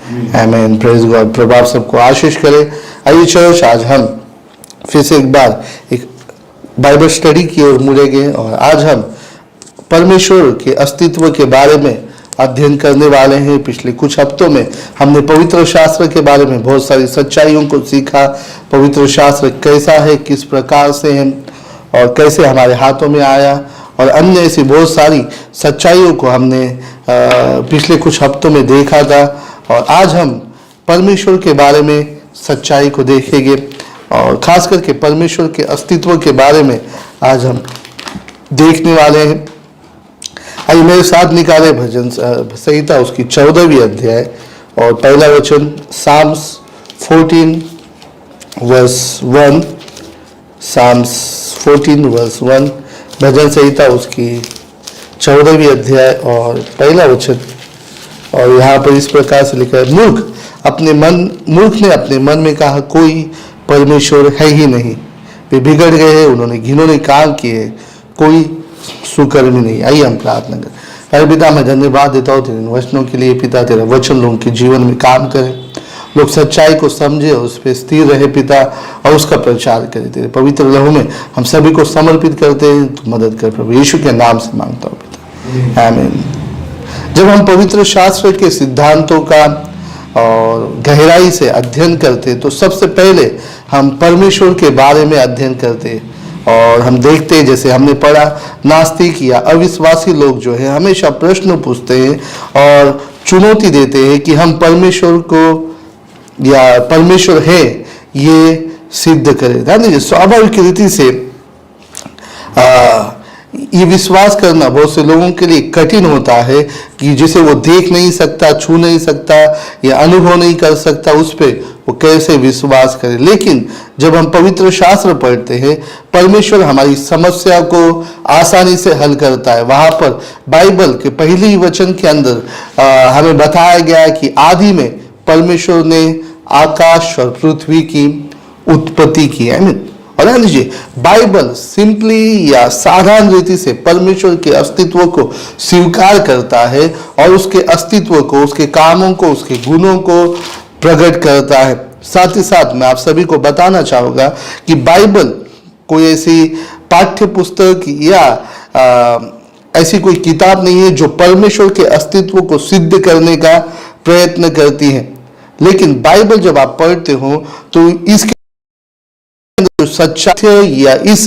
आमीन, praise God. प्रभु आप सबको आशीष करे। आइए चर्च, आज हम फिर से एक बार एक बाइबल स्टडी की ओर मुड़ेंगे और आज हम परमेश्वर के अस्तित्व के बारे में अध्ययन करने वाले हैं। पिछले कुछ हफ्तों में हमने पवित्र शास्त्र के बारे में बहुत सारी सच्चाइयों को सीखा। पवित्र शास्त्र कैसा है, किस प्रकार से है और कैसे हमारे हाथों में आया, और अन्य ऐसी बहुत सारी सच्चाइयों को हमने पिछले कुछ हफ्तों में देखा था। और आज हम परमेश्वर के बारे में सच्चाई को देखेंगे और खास करके परमेश्वर के अस्तित्व के बारे में आज हम देखने वाले हैं। आइए मेरे साथ निकाले भजन संहिता उसकी 14वीं अध्याय और पहला वचन, साम्स 14 वर्स 1। साम्स 14 वर्स 1, भजन संहिता उसकी 14वीं अध्याय और पहला वचन। और यहाँ पर इस प्रकार से लिखा है, मूर्ख ने अपने मन में कहा, कोई परमेश्वर है ही नहीं। वे बिगड़ गए हैं, उन्होंने घिनौने काम किए, कोई सुकर्मी नहीं। आइए हम प्रार्थना करें। अरे पिता, मैं धन्यवाद देता हूँ तेरे वचनों के लिए। पिता, तेरा वचन लोगों के जीवन में काम करे, लोग सच्चाई को समझे और उस पर स्थिर रहे पिता, और उसका प्रचार करे। तेरे पवित्र लहू में हम सभी को समर्पित करते हैं, तो मदद कर प्रभु यीशु के नाम से मांगता हूँ पिता, आमीन। जब हम पवित्र शास्त्र के सिद्धांतों का और गहराई से अध्ययन करते तो सबसे पहले हम परमेश्वर के बारे में अध्ययन करते और हम देखते हैं, जैसे हमने पढ़ा, नास्तिक या अविश्वासी लोग जो है हमेशा प्रश्न पूछते हैं और चुनौती देते हैं कि हम परमेश्वर को या परमेश्वर है ये सिद्ध करें। ध्यान दीजिए, स्वाभाविक रीति से ये विश्वास करना बहुत से लोगों के लिए कठिन होता है कि जिसे वो देख नहीं सकता, छू नहीं सकता या अनुभव नहीं कर सकता, उस पर वो कैसे विश्वास करे। लेकिन जब हम पवित्र शास्त्र पढ़ते हैं, परमेश्वर हमारी समस्या को आसानी से हल करता है। वहाँ पर बाइबल के पहली वचन के अंदर हमें बताया गया है कि आदि में परमेश्वर ने आकाश और पृथ्वी की उत्पत्ति की है। और ध्यान दीजिए, बाइबल सिंपली या साधारण रीति से परमेश्वर के अस्तित्व को स्वीकार करता है और उसके अस्तित्व को, उसके कामों को, उसके गुणों को प्रकट करता है। साथ ही साथ मैं आप सभी को बताना चाहूँगा कि बाइबल कोई ऐसी पाठ्य पुस्तक या ऐसी कोई किताब नहीं है जो परमेश्वर के अस्तित्व को सिद्ध करने का प्रयत्न करती है। लेकिन बाइबल जब आप पढ़ते हो तो इसके सच्चाई या इस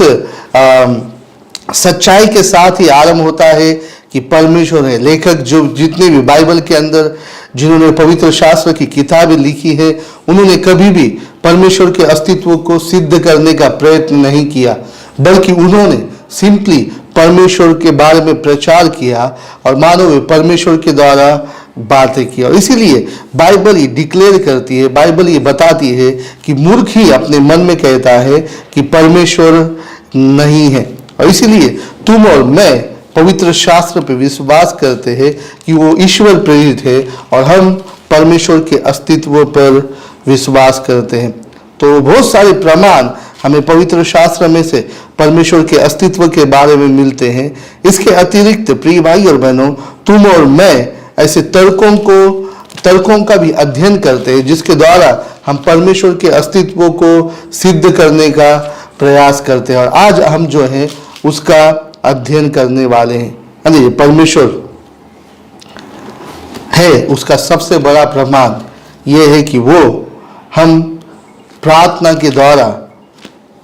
सच्चाई के साथ ही आरंभ होता है कि परमेश्वर है। लेखक जो जितने भी बाइबल के अंदर जिन्होंने पवित्र शास्त्र की किताबें लिखी है, उन्होंने कभी भी परमेश्वर के अस्तित्व को सिद्ध करने का प्रयत्न नहीं किया, बल्कि उन्होंने सिंपली परमेश्वर के बारे में प्रचार किया और मानो वे परमेश्वर के द्वारा बातें की। और इसीलिए बाइबल ये डिक्लेयर करती है, बाइबल ये बताती है कि मूर्ख ही अपने मन में कहता है कि परमेश्वर नहीं है। और इसीलिए तुम और मैं पवित्र शास्त्र पर विश्वास करते हैं कि वो ईश्वर प्रेरित है और हम परमेश्वर के अस्तित्व पर विश्वास करते हैं। तो बहुत सारे प्रमाण हमें पवित्र शास्त्र में से परमेश्वर के अस्तित्व के बारे में मिलते हैं। इसके अतिरिक्त प्रिय भाई और बहनों, तुम और मैं ऐसे तर्कों का भी अध्ययन करते हैं जिसके द्वारा हम परमेश्वर के अस्तित्व को सिद्ध करने का प्रयास करते हैं। और आज हम जो है उसका अध्ययन करने वाले हैं। परमेश्वर है, उसका सबसे बड़ा प्रमाण यह है कि वो हम प्रार्थना के द्वारा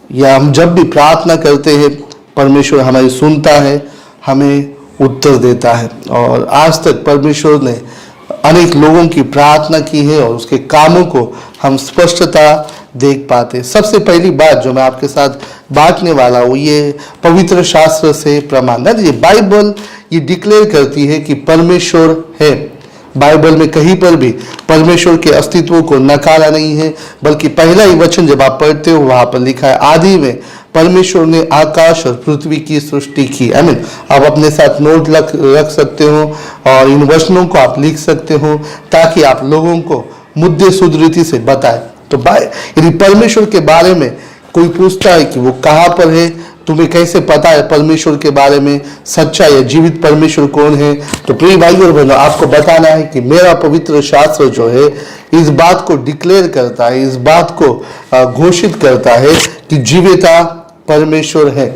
या हम जब भी प्रार्थना करते हैं, परमेश्वर हमारी सुनता है, हमें उत्तर देता है। और आज तक परमेश्वर ने अनेक लोगों की प्रार्थना की है और उसके कामों को हम स्पष्टता देख पाते। सबसे पहली बात जो मैं आपके साथ बांटने वाला हूँ, ये पवित्र शास्त्र से प्रमाण है। ये बाइबल ये डिक्लेयर करती है कि परमेश्वर है। बाइबल में कहीं पर भी परमेश्वर के अस्तित्व को नकारा नहीं है, बल्कि पहला ही वचन जब आप पढ़ते हो वहां पर लिखा है, आदि में परमेश्वर ने आकाश और पृथ्वी की सृष्टि की। आमीन। आप अपने साथ नोट रख सकते हो और इन वचनों को आप लिख सकते हो ताकि आप लोगों को मुद्दे शुद्ध रीति से बताए। तो यदि परमेश्वर के बारे में कोई पूछता है कि वो कहाँ पर है, तुम्हें कैसे पता है परमेश्वर के बारे में, सच्चा या जीवित परमेश्वर कौन है? तो प्रिय भाई और बहनों, आपको बताना है कि मेरा पवित्र शास्त्र जो है इस बात को डिक्लेयर करता है, इस बात को घोषित करता है कि जीविता परमेश्वर है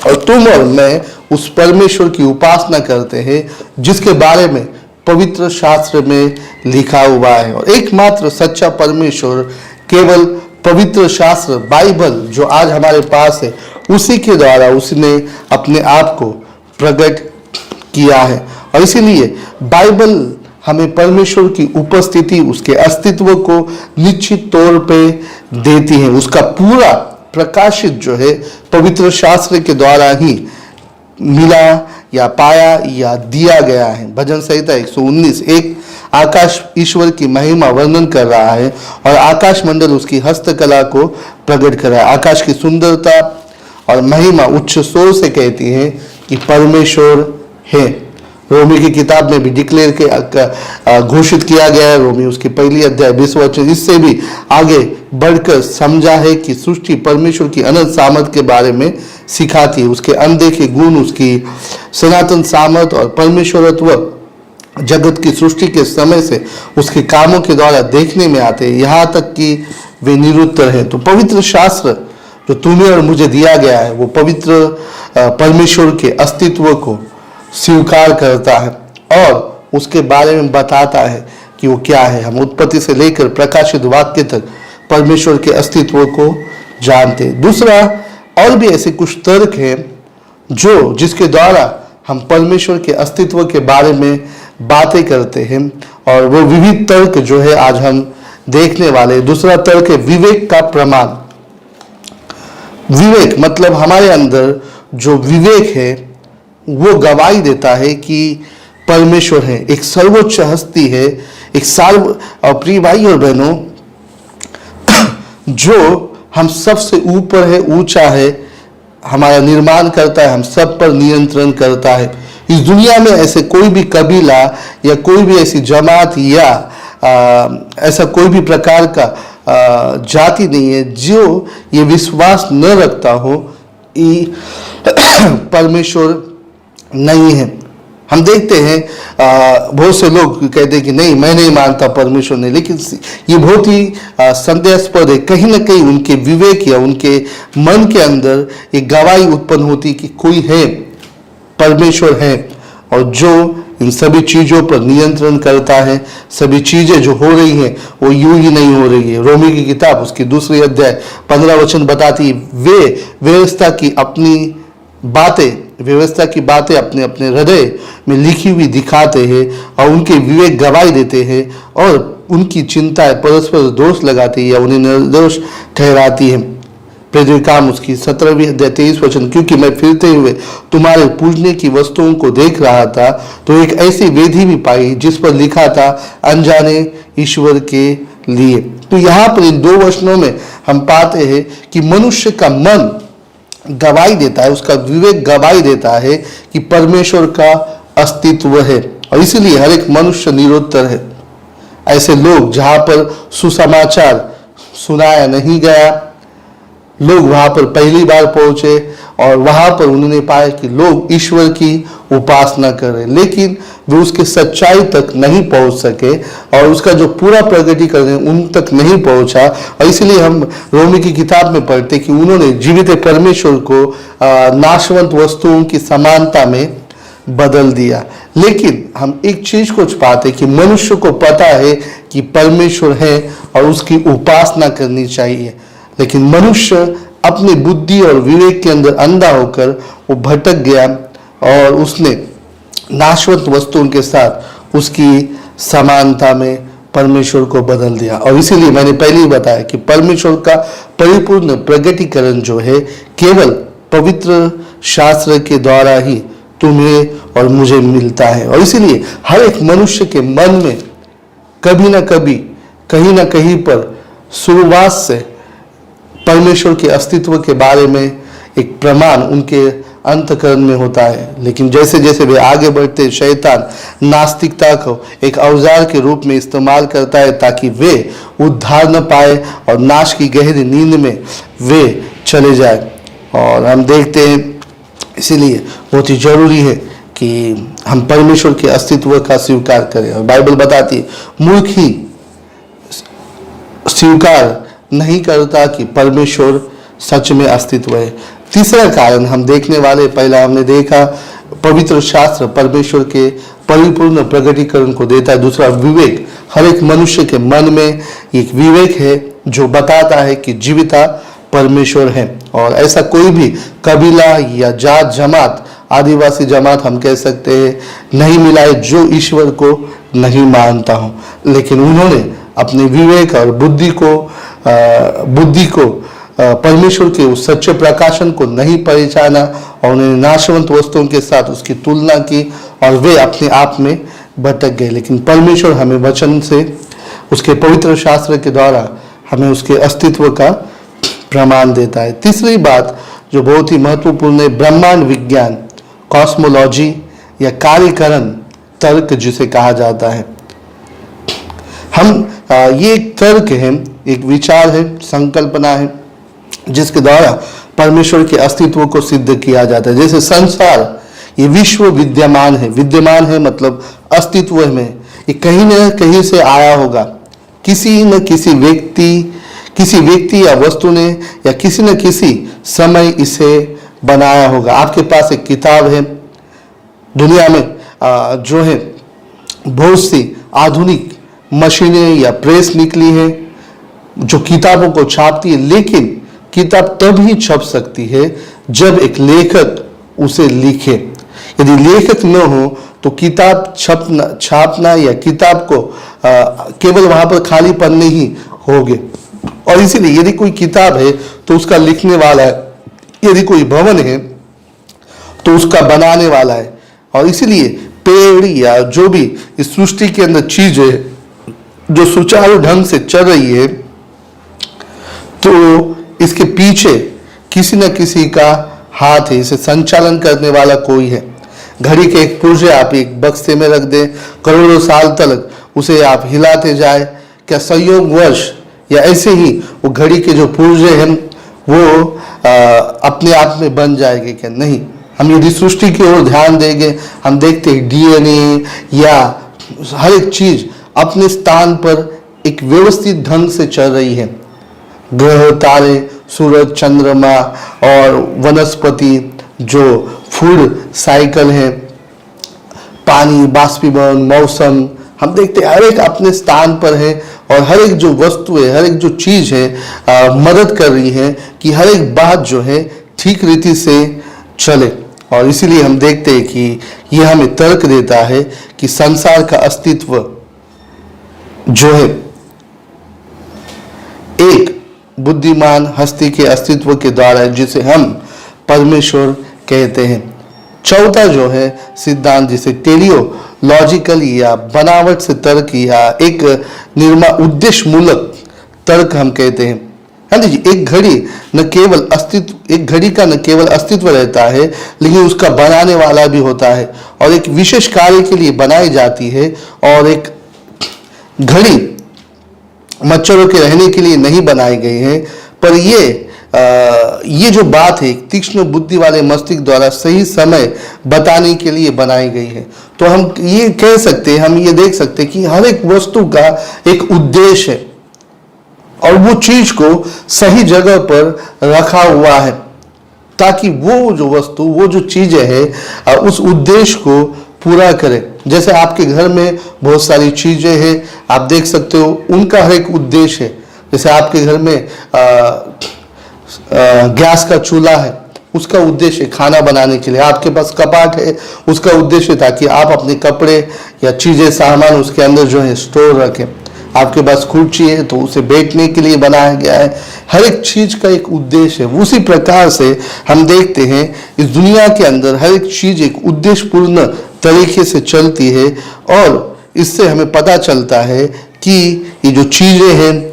और तुम और मैं उस परमेश्वर की उपासना करते हैं जिसके बारे में पवित्र शास्त्र में लिखा हुआ है। और एकमात्र सच्चा परमेश्वर केवल पवित्र शास्त्र बाइबल जो आज हमारे पास है उसी के द्वारा उसने अपने आप को प्रकट किया है। और इसीलिए बाइबल हमें परमेश्वर की उपस्थिति, उसके अस्तित्व को निश्चित तौर पे देती है। उसका पूरा प्रकाशित जो है पवित्र शास्त्र के द्वारा ही मिला या पाया या दिया गया है। भजन संहिता 119:1 आकाश ईश्वर की महिमा वर्णन कर रहा है और आकाश मंडल उसकी हस्तकला को प्रकट कर रहा है। आकाश की सुंदरता और महिमा उच्च स्वर से कहती है कि परमेश्वर है। रोमी की किताब में भी डिक्लेयर के घोषित किया गया है। रोमी उसकी 1 अध्याय 20 इससे भी आगे बढ़कर समझा है कि सृष्टि परमेश्वर की अनंत सामर्थ के बारे में सिखाती है। उसके अनदेखे गुण, उसकी सनातन सामर्थ और परमेश्वरत्व जगत की सृष्टि के समय से उसके कामों के द्वारा देखने में आते हैं, यहाँ तक कि वे निरुत्तर हैं। तो पवित्र शास्त्र जो तुम्हें और मुझे दिया गया है वो पवित्र परमेश्वर के अस्तित्व को स्वीकार करता है और उसके बारे में बताता है कि वो क्या है। हम उत्पत्ति से लेकर प्रकाशित वाक्य तक परमेश्वर के अस्तित्व को जानते हैं। दूसरा, और भी ऐसे कुछ तर्क हैं जिसके द्वारा हम परमेश्वर के अस्तित्व के बारे में बातें करते हैं और वो विविध तर्क जो है आज हम देखने वाले। दूसरा तर्क है विवेक का प्रमाण। विवेक मतलब हमारे अंदर जो विवेक है वो गवाही देता है कि परमेश्वर है, एक सर्वोच्च हस्ती है, एक और प्रिय भाई और बहनों जो हम सबसे ऊपर है, ऊंचा है, हमारा निर्माण करता है, हम सब पर नियंत्रण करता है। इस दुनिया में ऐसे कोई भी कबीला या कोई भी ऐसी जमात या ऐसा कोई भी प्रकार का जाति नहीं है जो ये विश्वास न रखता हो कि परमेश्वर नहीं है। हम देखते हैं बहुत से लोग कहते हैं कि नहीं, मैं नहीं मानता परमेश्वर नहीं, लेकिन ये बहुत ही संदेहास्पद है। कहीं ना कहीं उनके विवेक या उनके मन के अंदर एक गवाही उत्पन्न होती कि कोई है, परमेश्वर है और जो इन सभी चीज़ों पर नियंत्रण करता है। सभी चीज़ें जो हो रही हैं वो यूं ही नहीं हो रही है। रोमी की किताब उसकी 2 अध्याय 15 बताती है वे व्यवस्था की बातें अपने अपने हृदय में लिखी हुई दिखाते हैं और उनके विवेक गवाही देते हैं और उनकी चिंताएं परस्पर दोष लगाती है या उन्हें निर्दोष ठहराती है। प्रेरित काम उसकी 17 अध्याय 23 क्योंकि मैं फिरते हुए तुम्हारे पूजने की वस्तुओं को देख रहा था तो एक ऐसी वेदी भी पाई जिस पर लिखा था अनजाने ईश्वर के लिए। तो यहाँ पर इन 2 वचनों में हम पाते हैं कि मनुष्य का मन गवाही देता है, उसका विवेक गवाही देता है कि परमेश्वर का अस्तित्व है और इसलिए हर एक मनुष्य निरुत्तर है। ऐसे लोग जहाँ पर सुसमाचार सुनाया नहीं गया, लोग वहाँ पर पहली बार पहुँचे और वहाँ पर उन्होंने पाया कि लोग ईश्वर की उपासना कर रहे, लेकिन वे उसके सच्चाई तक नहीं पहुँच सके और उसका जो पूरा प्रगटीकरण उन तक नहीं पहुँचा। और इसलिए हम रोमी की किताब में पढ़ते कि उन्होंने जीवित परमेश्वर को नाशवंत वस्तुओं की समानता में बदल दिया। लेकिन हम एक चीज को पाते कि मनुष्य को पता है कि परमेश्वर है और उसकी उपासना करनी चाहिए, लेकिन मनुष्य अपनी बुद्धि और विवेक के अंदर अंधा होकर वो भटक गया और उसने नाशवंत वस्तुओं के साथ उसकी समानता में परमेश्वर को बदल दिया। और इसीलिए मैंने पहले ही बताया कि परमेश्वर का परिपूर्ण प्रगटीकरण जो है केवल पवित्र शास्त्र के द्वारा ही तुम्हें और मुझे मिलता है। और इसीलिए हर एक मनुष्य के मन में कभी ना कभी कहीं ना कहीं पर शुरुआत से परमेश्वर के अस्तित्व के बारे में एक प्रमाण उनके अंतःकरण में होता है। लेकिन जैसे जैसे वे आगे बढ़ते शैतान नास्तिकता को एक औजार के रूप में इस्तेमाल करता है ताकि वे उद्धार न पाए और नाश की गहरी नींद में वे चले जाए। और हम देखते हैं इसीलिए बहुत ही जरूरी है कि हम परमेश्वर के अस्तित्व का स्वीकार करें। और बाइबल बताती है मूर्ख ही स्वीकार नहीं करता कि परमेश्वर सच में अस्तित्व है। तीसरा कारण हम देखने वाले, पहला हमने देखा पवित्र शास्त्र परमेश्वर के परिपूर्ण प्रकटीकरण को देता है। दूसरा विवेक, हर एक मनुष्य के मन में एक विवेक है जो बताता है कि जीविता परमेश्वर है और ऐसा कोई भी कबीला या जात जमात, आदिवासी जमात हम कह सकते हैं, नहीं मिला है जो ईश्वर को नहीं मानता हो। लेकिन उन्होंने अपने विवेक और बुद्धि को परमेश्वर के उस सच्चे प्रकाशन को नहीं पहचाना और उन्होंने नाशवंत वस्तुओं के साथ उसकी तुलना की और वे अपने आप में भटक गए। लेकिन परमेश्वर हमें वचन से, उसके पवित्र शास्त्र के द्वारा हमें उसके अस्तित्व का प्रमाण देता है। तीसरी बात जो बहुत ही महत्वपूर्ण है, ब्रह्मांड विज्ञान, कॉस्मोलॉजी या कार्यकरण तर्क जिसे कहा जाता है। ये एक तर्क है, एक विचार है, संकल्पना है जिसके द्वारा परमेश्वर के अस्तित्व को सिद्ध किया जाता है। जैसे संसार, ये विश्व विद्यमान है मतलब अस्तित्व में, ये कहीं न कहीं से आया होगा। किसी न किसी व्यक्ति या वस्तु ने या किसी न किसी समय इसे बनाया होगा। आपके पास एक किताब है, दुनिया में जो है बहुत सी आधुनिक मशीनें या प्रेस निकली है जो किताबों को छापती है, लेकिन किताब तब ही छप सकती है जब एक लेखक उसे लिखे। यदि लेखक न हो तो किताब छापना या किताब को केवल वहां पर खाली पन्ने ही होंगे। और इसीलिए यदि कोई किताब है तो उसका लिखने वाला है, यदि कोई भवन है तो उसका बनाने वाला है। और इसीलिए पेड़ या जो भी इस सृष्टि के अंदर चीज है जो सुचारू ढंग से चल रही है, तो इसके पीछे किसी न किसी का हाथ है, इसे संचालन करने वाला कोई है। घड़ी के एक पुर्जे आप एक बक्से में रख दें, करोड़ों साल तक उसे आप हिलाते जाए, क्या संयोगवश या ऐसे ही वो घड़ी के जो पुर्जे हैं वो अपने आप में बन जाएंगे? क्या नहीं। हम यदि सृष्टि की ओर ध्यान देंगे, हम देखते हैं डीएनए या हर एक चीज अपने स्थान पर एक व्यवस्थित ढंग से चल रही है। ग्रह, तारे, सूरज, चंद्रमा और वनस्पति, जो फूड साइकिल है, पानी, बाष्पीभवन, मौसम, हम देखते हैं हर एक अपने स्थान पर है और हर एक जो वस्तु है, हर एक जो चीज है मदद कर रही है कि हर एक बात जो है ठीक रीति से चले। और इसीलिए हम देखते हैं कि यह हमें तर्क देता है कि संसार का अस्तित्व जो है एक बुद्धिमान हस्ती के अस्तित्व के द्वारा, जिसे हम परमेश्वर कहते हैं। चौथा जो है सिद्धांत, जिसे टेलियोलॉजिकल या बनावट से तर्क या एक उद्देश्य मूलक तर्क हम कहते हैं। हाँ जी, एक घड़ी का न केवल अस्तित्व रहता है, लेकिन उसका बनाने वाला भी होता है और एक विशेष कार्य के लिए बनाई जाती है। और एक घड़ी मच्छरों के रहने के लिए नहीं बनाई गई है, पर ये जो बात है तीक्ष्ण बुद्धि वाले मस्तिष्क द्वारा सही समय बताने के लिए बनाई गई है। तो हम ये कह सकते हैं, हम ये देख सकते हैं कि हर एक वस्तु का एक उद्देश्य है और वो चीज को सही जगह पर रखा हुआ है ताकि वो जो वस्तु, वो जो चीजें हैं उस उद्देश्य को पूरा करे। जैसे आपके घर में बहुत सारी चीजें हैं, आप देख सकते हो, उनका हर एक उद्देश्य है। जैसे आपके घर में गैस का चूल्हा है, उसका उद्देश्य खाना बनाने के लिए। आपके पास कपाट है, उसका उद्देश्य ताकि आप अपने कपड़े या चीजें, सामान उसके अंदर जो है स्टोर रखें। आपके पास कुर्सी है तो उसे बैठने के लिए बनाया गया है। हर एक चीज का एक उद्देश्य है। उसी प्रकार से हम देखते हैं इस दुनिया के अंदर हर एक चीज एक उद्देश्यपूर्ण तरीके से चलती है और इससे हमें पता चलता है कि ये जो चीजें हैं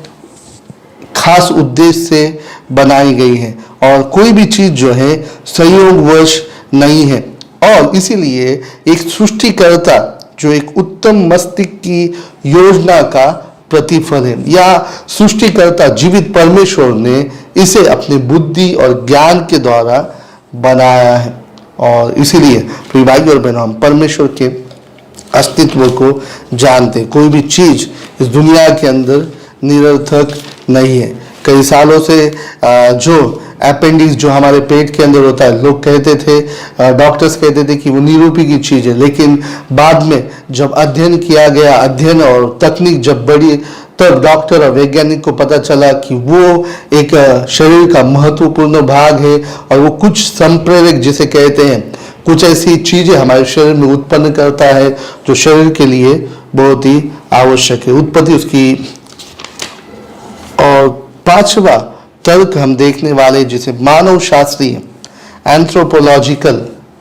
खास उद्देश्य से बनाई गई है और कोई भी चीज जो है संयोगवश नहीं है। और इसीलिए एक सृष्टिकर्ता जो एक उत्तम मस्तिष्क की योजना का प्रतिफल है, या सृष्टिकर्ता जीवित परमेश्वर ने इसे अपनी बुद्धि और ज्ञान के द्वारा बनाया है। और इसीलिए प्रिय भाई और बहनों, हम परमेश्वर के अस्तित्व को जानते। कोई भी चीज इस दुनिया के अंदर निरर्थक नहीं है। कई सालों से जो अपेंडिक्स जो हमारे पेट के अंदर होता है, लोग कहते थे, डॉक्टर्स कहते थे कि वो निरूपी चीज है, लेकिन बाद में जब अध्ययन किया गया, अध्ययन और तकनीक जब बढ़ी, तब डॉक्टर और वैज्ञानिक को पता चला कि वो एक शरीर का महत्वपूर्ण भाग है, और वो कुछ संप्रेरक जिसे कहते हैं, कुछ ऐसी चीजें हमारे शरीर में उत्पन्न करता है जो शरीर के लिए बहुत ही आवश्यक है, उत्पत्ति उसकी। और पांचवा तर्क हम देखने वाले, जिसे मानव शास्त्रीय एंथ्रोपोलॉजिकल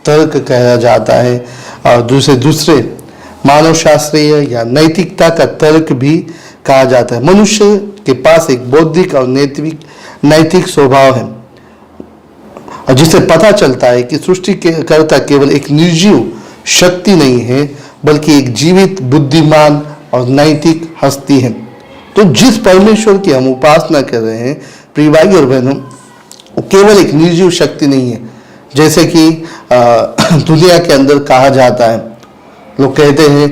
तर्क कहा जाता है, और दूसरे मानव शास्त्रीय या नैतिकता का तर्क भी कहा जाता है। मनुष्य के पास एक बौद्धिक और नैतिक स्वभाव है, और जिससे पता चलता है कि सृष्टिकर्ता केवल एक निर्जीव शक्ति नहीं है, बल्कि एक जीवित, बुद्धिमान और नैतिक हस्ती है। तो जिस परमेश्वर की हम उपासना कर रहे हैं प्रिय भाई और बहनों, वो केवल एक निर्जीव शक्ति नहीं है, जैसे कि दुनिया के अंदर कहा जाता है। लोग कहते हैं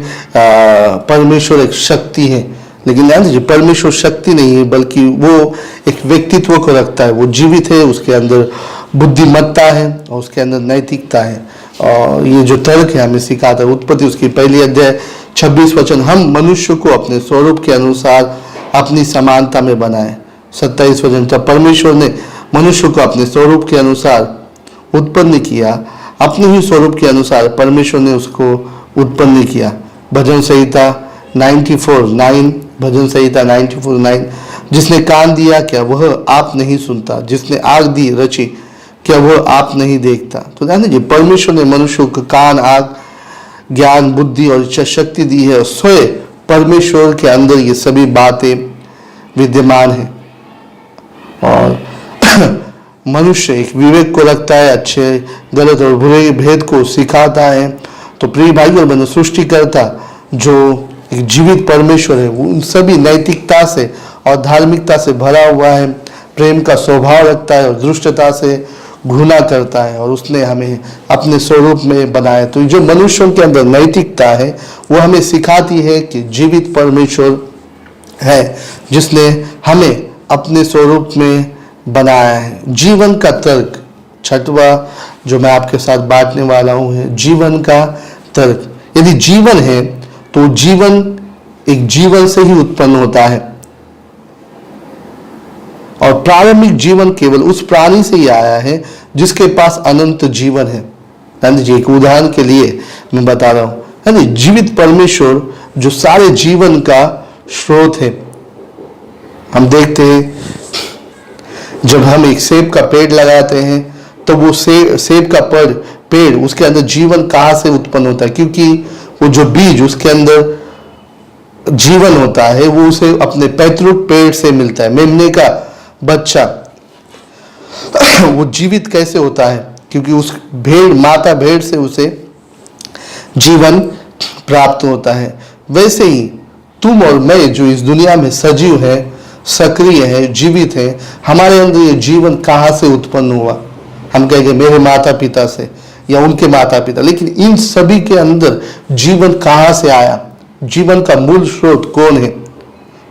परमेश्वर एक शक्ति है, लेकिन ध्यान दीजिए, परमेश्वर शक्ति नहीं है, बल्कि वो एक व्यक्तित्व को रखता है। वो जीवित है, उसके अंदर बुद्धिमत्ता है और उसके अंदर नैतिकता है। और ये जो तर्क है हमें सिखाता है। उत्पत्ति उसकी पहली अध्याय 26 वचन, हम मनुष्य को अपने स्वरूप के अनुसार अपनी समानता में बनाए। 27 वचन, तब परमेश्वर ने मनुष्य को अपने स्वरूप के अनुसार उत्पन्न किया, अपने ही स्वरूप के अनुसार परमेश्वर ने उसको उत्पन्न किया। भजन संहिता 94:9, भजन संहिता 94:9, जिसने कान दिया क्या वह आप नहीं सुनता, जिसने आग दी रची क्या वह आप नहीं देखता। तो ध्यान दीजिए, परमेश्वर ने मनुष्य को कान, आग, ज्ञान, बुद्धि और इच्छा शक्ति दी है, और स्वयं परमेश्वर के अंदर ये सभी बातें विद्यमान है। और मनुष्य एक विवेक को रखता है, अच्छे गलत और बुरे भेद को सिखाता है। तो प्रिय भाई और बहनों, सृष्टिकर्ता जो एक जीवित परमेश्वर है, वो उन सभी नैतिकता से और धार्मिकता से भरा हुआ है, प्रेम का स्वभाव रखता है और दुष्टता से घृणा करता है, और उसने हमें अपने स्वरूप में बनाया। तो जो मनुष्यों के अंदर नैतिकता है, वो हमें सिखाती है कि जीवित परमेश्वर है जिसने हमें अपने स्वरूप में बनाया है। जीवन का तर्क, छठवा जो मैं आपके साथ बांटने वाला हूं, है जीवन का तर्क। यदि जीवन है तो जीवन एक जीवन से ही उत्पन्न होता है, और प्रारंभिक जीवन केवल उस प्राणी से ही आया है जिसके पास अनंत जीवन है। एक उदाहरण के लिए मैं बता रहा हूं, जीवित परमेश्वर जो सारे जीवन का स्रोत है। हम देखते हैं जब हम एक सेब का पेड़ लगाते हैं तो वो सेब का पेड़ उसके अंदर जीवन कहाँ से उत्पन्न होता है, क्योंकि वो जो बीज उसके अंदर जीवन होता है वो उसे अपने पैतृक पेड़ से मिलता है। मेमने का बच्चा वो जीवित कैसे होता है, क्योंकि उस माता भेड़ से उसे जीवन प्राप्त होता है। वैसे ही तुम और मैं जो इस दुनिया में सजीव है, सक्रिय है, जीवित है, हमारे अंदर ये जीवन कहाँ से उत्पन्न हुआ। हम कहेंगे मेरे माता पिता से या उनके माता पिता, लेकिन इन सभी के अंदर जीवन कहाँ से आया, जीवन का मूल स्रोत कौन है।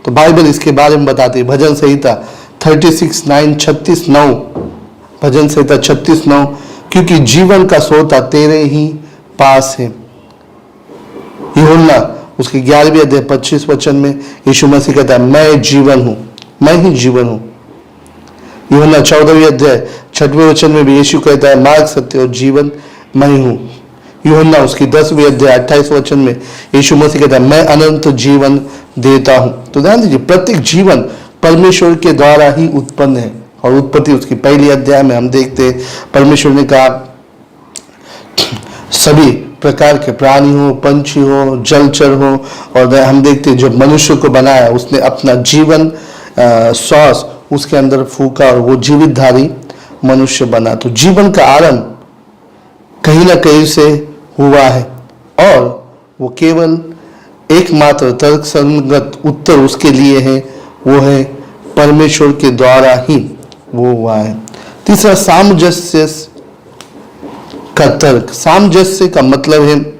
तो बाइबल इसके बारे में बताती है। भजन संहिता 36:9, भजन संहिता 36:9, क्योंकि जीवन का सोता तेरे ही पास है। यूहन्ना उसके 11वीं अध्याय 25 वचन में यीशु मसीह कहता है मैं जीवन हूं, मैं ही जीवन हूं। यूहन्ना 14वीं अध्याय 6वें वचन में भी यीशु कहता है मार्ग, सत्य और जीवन मैं ही हूं। यूहन्ना उसकी 10वीं अध्याय 28 वचन में यीशु मसीह कहता है मैं अनंत जीवन देता हूं। तो ध्यान दीजिए, प्रत्येक जीवन परमेश्वर के द्वारा ही उत्पन्न है। और उत्पत्ति उसकी पहली अध्याय में हम देखते हैं परमेश्वर ने कहा सभी प्रकार के प्राणी हो, पंछी हो, जलचर हो, और हम देखते हैं जब मनुष्य को बनाया उसने अपना जीवन श्वास उसके अंदर फूका और वो जीवितधारी मनुष्य बना। तो जीवन का आरंभ कहीं ना कहीं से हुआ है, और वो केवल एकमात्र तर्क संगत उत्तर उसके लिए है, वो है परमेश्वर के द्वारा ही वो हुआ है। तीसरा, सामंजस्य का तर्क। सामंजस्य का मतलब है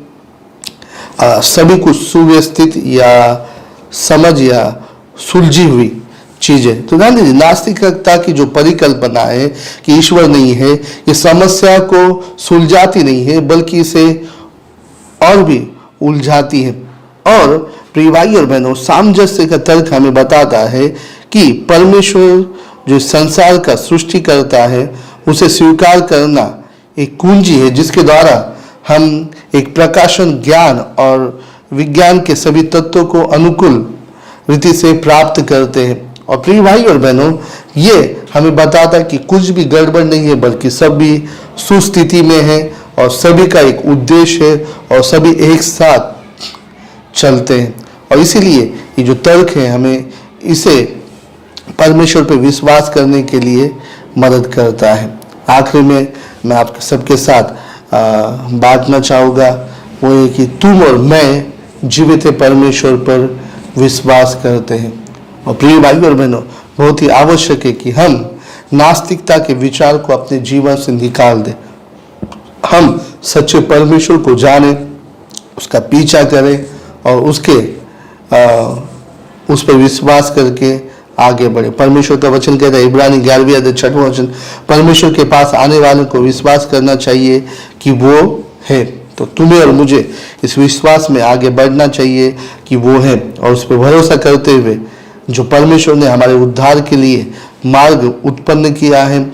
सभी कुछ सुव्यवस्थित या समझ या सुलझी हुई चीजें। तो ध्यान दीजिए, नास्तिकता की जो परिकल्पना है कि ईश्वर नहीं है, ये समस्या को सुलझाती नहीं है बल्कि इसे और भी उलझाती है। और प्रिय भाई और बहनों, सामंजस्य का तर्क हमें बताता है कि परमेश्वर जो संसार का सृष्टि करता है उसे स्वीकार करना एक कुंजी है जिसके द्वारा हम एक प्रकाशन ज्ञान और विज्ञान के सभी तत्वों को अनुकूल रीति से प्राप्त करते हैं। और प्रिय भाई और बहनों, ये हमें बताता है कि कुछ भी गड़बड़ नहीं है बल्कि सब भी सुस्थिति में है और सभी का एक उद्देश्य है और सभी एक साथ चलते हैं। और इसीलिए ये जो तर्क है हमें इसे परमेश्वर पे विश्वास करने के लिए मदद करता है। आखिर में मैं आप सबके साथ बांटना चाहूँगा, वो है कि तुम और मैं जीवित परमेश्वर पर विश्वास करते हैं। और प्रिय भाई और बहनों, बहुत ही आवश्यक है कि हम नास्तिकता के विचार को अपने जीवन से निकाल दें। हम सच्चे परमेश्वर को जाने, उसका पीछा करें और उस पर विश्वास करके आगे बढ़े। परमेश्वर का वचन कहता है, इब्रानी 11वीं अध्याय 6वां वचन, परमेश्वर के पास आने वालों को विश्वास करना चाहिए कि वो है। तो तुम्हें और मुझे इस विश्वास में आगे बढ़ना चाहिए कि वो है, और उस पर भरोसा करते हुए जो परमेश्वर ने हमारे उद्धार के लिए मार्ग उत्पन्न किया है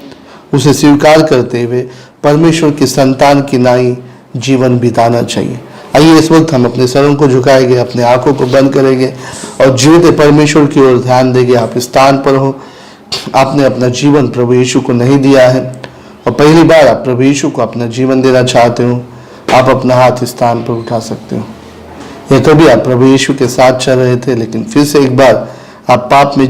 उसे स्वीकार करते हुए परमेश्वर की संतान की नाई जीवन बिताना चाहिए। आइए इस वक्त हम अपने सरों को झुकाएंगे, अपने आंखों को बंद करेंगे और जीवित परमेश्वर की ओर ध्यान देंगे। आप इस स्थान पर हो, आपने अपना जीवन प्रभु यीशु को नहीं दिया है और पहली बार आप प्रभु यीशु को अपना जीवन देना चाहते हो, आप अपना हाथ इस स्थान पर उठा सकते हो। या कभी आप प्रभु यीशु के साथ चल रहे थे लेकिन फिर से एक बार आप पाप में